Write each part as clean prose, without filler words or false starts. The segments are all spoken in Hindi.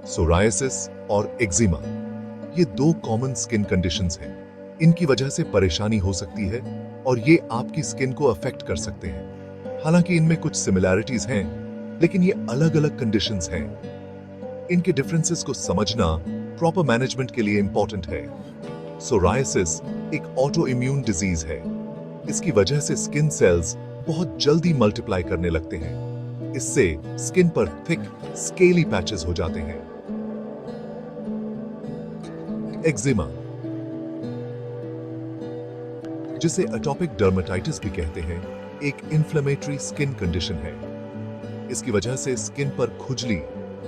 सोरायसिस और एक्जिमा ये दो कॉमन स्किन कंडीशंस हैं। इनकी वजह से परेशानी हो सकती है और ये आपकी स्किन को अफेक्ट कर सकते हैं। हालांकि इनमें कुछ सिमिलैरिटीज हैं, लेकिन ये अलग-अलग कंडीशंस हैं। इनके डिफरेंसेस को समझना प्रॉपर मैनेजमेंट के लिए इंपॉर्टेंट है। सोरायसिस एक ऑटो इम्यून डिजीज है। इसकी वजह से स्किन सेल्स बहुत जल्दी मल्टीप्लाई करने लगते हैं। इससे स्किन पर थिक स्केली पैचेस हो जाते हैं। एक्जिमा, जिसे एटॉपिक डर्मेटाइटिस भी कहते हैं, एक इन्फ्लेमेटरी स्किन कंडीशन है। इसकी वजह से स्किन पर खुजली,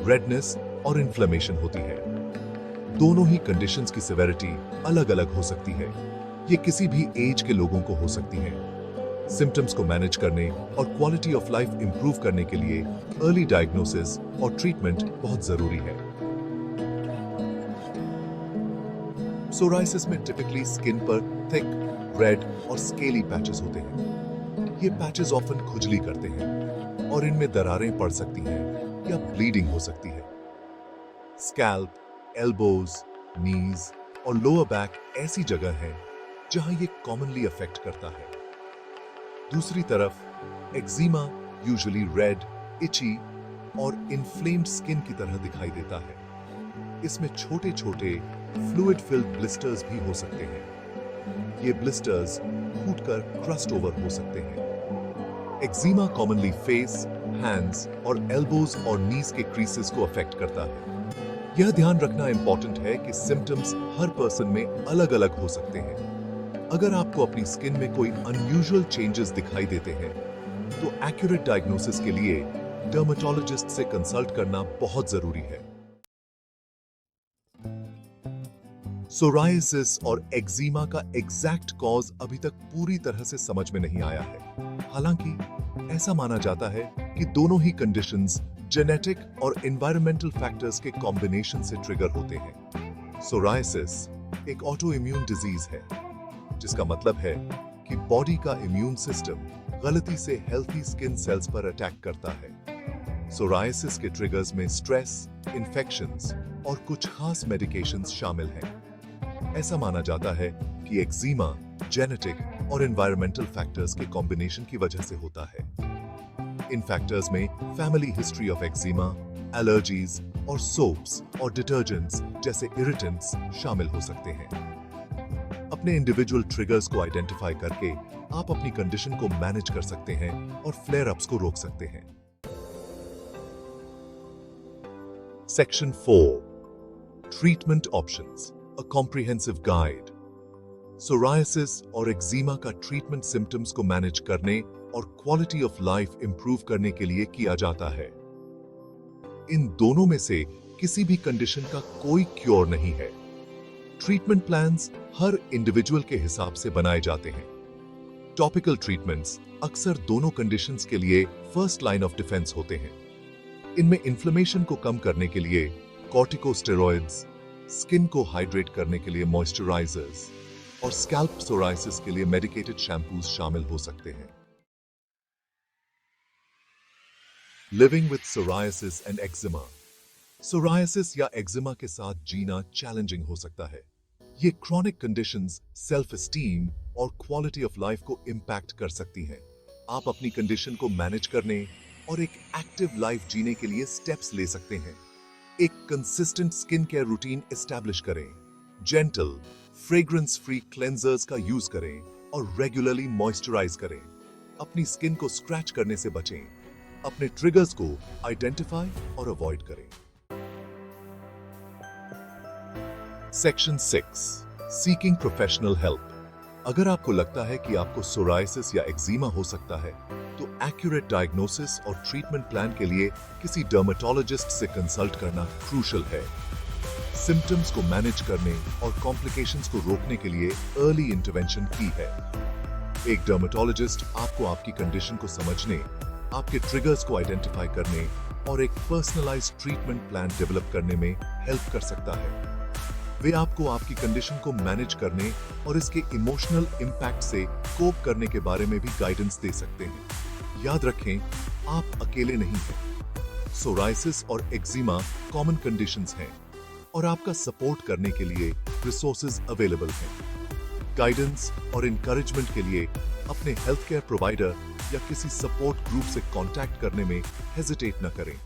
रेडनेस और इन्फ्लेमेशन होती है। दोनों ही कंडीशंस की सिविरिटी अलग-अलग हो सकती है। ये किसी भी एज के लोगों को हो सकती है। सिम्टम्स को मैनेज करने और क्वालिटी ऑफ लाइफ इंप्रूव करने के लिए अर्ली डायग्नोसिस और ट्रीटमेंट बहुत जरूरी है। सोरायसिस में टिपिकली स्किन पर थिक, रेड और स्केली पैचेस होते हैं। ये पैचेस ऑफन खुजली करते हैं और इनमें दरारें पड़ सकती हैं या ब्लीडिंग हो सकती है। स्कैल्प, एल्बोज, नीज और लोअर बैक ऐसी जगह है जहां ये कॉमनली अफेक्ट करता है। दूसरी तरफ एक्जिमा यूजुअली रेड, इची और इन्फ्लेम्ड स्किन की तरह दिखाई देता है। इसमें छोटे-छोटे फ्लूइड फिल्ड ब्लिस्टर्स भी हो सकते हैं। ये ब्लिस्टर्स फूटकर क्रस्ट ओवर हो सकते हैं। एक्जिमा कॉमनली फेस, हैंड्स और एल्बोज और नीज के क्रीसेस को अफेक्ट करता है। यह ध्यान रखना इंपॉर्टेंट है कि सिम्टम्स हर पर्सन में अलग-अलग हो सकते हैं। अगर आपको अपनी स्किन में कोई अनयूजुअल चेंजेस दिखाई देते हैं, तो एक्यूरेट डायग्नोसिस के लिए डर्मेटोलॉजिस्ट से कंसल्ट करना बहुत जरूरी है। सोरायसिस और एक्जिमा का एग्जैक्ट कॉज अभी तक पूरी तरह से समझ में नहीं आया है। हालांकि ऐसा माना जाता है कि दोनों ही कंडीशंस जेनेटिक और एनवायरमेंटल फैक्टर्स के कॉम्बिनेशन से ट्रिगर होते हैं। सोरायसिस एक ऑटो इम्यून डिजीज है, जिसका मतलब है कि बॉडी का इम्यून सिस्टम गलती से हेल्थी स्किन सेल्स पर अटैक करता है। सोरायसिस के ट्रिगर्स में स्ट्रेस, इन्फेक्शंस और कुछ खास मेडिकेशंस शामिल हैं। ऐसा माना जाता है कि एक्जिमा जेनेटिक और एनवायरमेंटल फैक्टर्स के कॉम्बिनेशन की वजह से होता है। इन फैक्टर्स में family history of eczema, allergies और सोप्स और डिटर्जेंट्स जैसे इरिटेंट्स शामिल हो सकते हैं। अपने इंडिविजुअल ट्रिगर्स को आइडेंटिफाई करके आप अपनी कंडीशन को मैनेज कर सकते हैं और फ्लेयर अप्स को रोक सकते हैं। Section 4, treatment options, a comprehensive guide. Psoriasis और एक्जिमा का ट्रीटमेंट सिम्टम्स को मैनेज करने और क्वालिटी ऑफ लाइफ इंप्रूव करने के लिए किया जाता है। इन दोनों में से किसी भी कंडीशन का कोई क्योर नहीं है। ट्रीटमेंट प्लान्स हर इंडिविजुअल के हिसाब से बनाए जाते हैं। टॉपिकल ट्रीटमेंट्स अक्सर दोनों कंडीशंस के लिए फर्स्ट लाइन ऑफ डिफेंस होते हैं। इनमें इन्फ्लेमेशन को कम करने के लिए कॉर्टिकोस्टेरॉइड्स, स्किन को हाइड्रेट करने के लिए मॉइस्चराइजर्स और स्कैल्प सोरायसिस के लिए मेडिकेटेड शैम्पूज शामिल हो सकते हैं। Living with psoriasis and eczema. Psoriasis या एक्जिमा के साथ जीना चैलेंजिंग हो सकता है। ये क्रॉनिक कंडीशंस सेल्फ एस्टीम और क्वालिटी ऑफ लाइफ को इंपैक्ट कर सकती हैं। आप अपनी कंडीशन को मैनेज करने और एक एक्टिव लाइफ जीने के लिए स्टेप्स ले सकते हैं। एक consistent skin care routine establish करें, जेंटल, फ्रेग्रेंस फ्री क्लेंजर्स का यूज करें और रेगुलरली मॉइस्चराइज करें। अपनी स्किन को स्क्रैच करने से बचें। अपने ट्रिगर्स को आइडेंटिफाई और अवॉइड करें। Section 6, seeking professional help. अगर आपको लगता है कि आपको सोरायसिस या एक्जिमा हो सकता है, तो एक्यूरेट डायग्नोसिस और ट्रीटमेंट प्लान के लिए किसी डर्मेटोलॉजिस्ट से कंसल्ट करना क्रूशियल है। सिम्टम्स को मैनेज करने और कॉम्प्लिकेशंस को रोकने के लिए अर्ली इंटरवेंशन की है। एक डर्मेटोलॉजिस्ट आपको आपकी कंडीशन को समझने, आपके ट्रिगर्स को आइडेंटिफाई करने और एक पर्सनलाइज्ड ट्रीटमेंट प्लान डेवलप करने में हेल्प कर सकता है। वे आपको आपकी कंडीशन को मैनेज करने और इसके इमोशनल इंपैक्ट से कोप करने के बारे में भी गाइडेंस दे सकते हैं। याद रखें, आप अकेले नहीं हैं। सोराइसिस और एक्जिमा कॉमन कंडीशंस हैं और आपका सपोर्ट करने के लिए रिसोर्सेज अवेलेबल हैं। गाइडेंस और इंकरेजमेंट के लिए अपने हेल्थ केयर प्रोवाइडर या किसी सपोर्ट ग्रुप से कांटेक्ट करने में हेजिटेट न करें।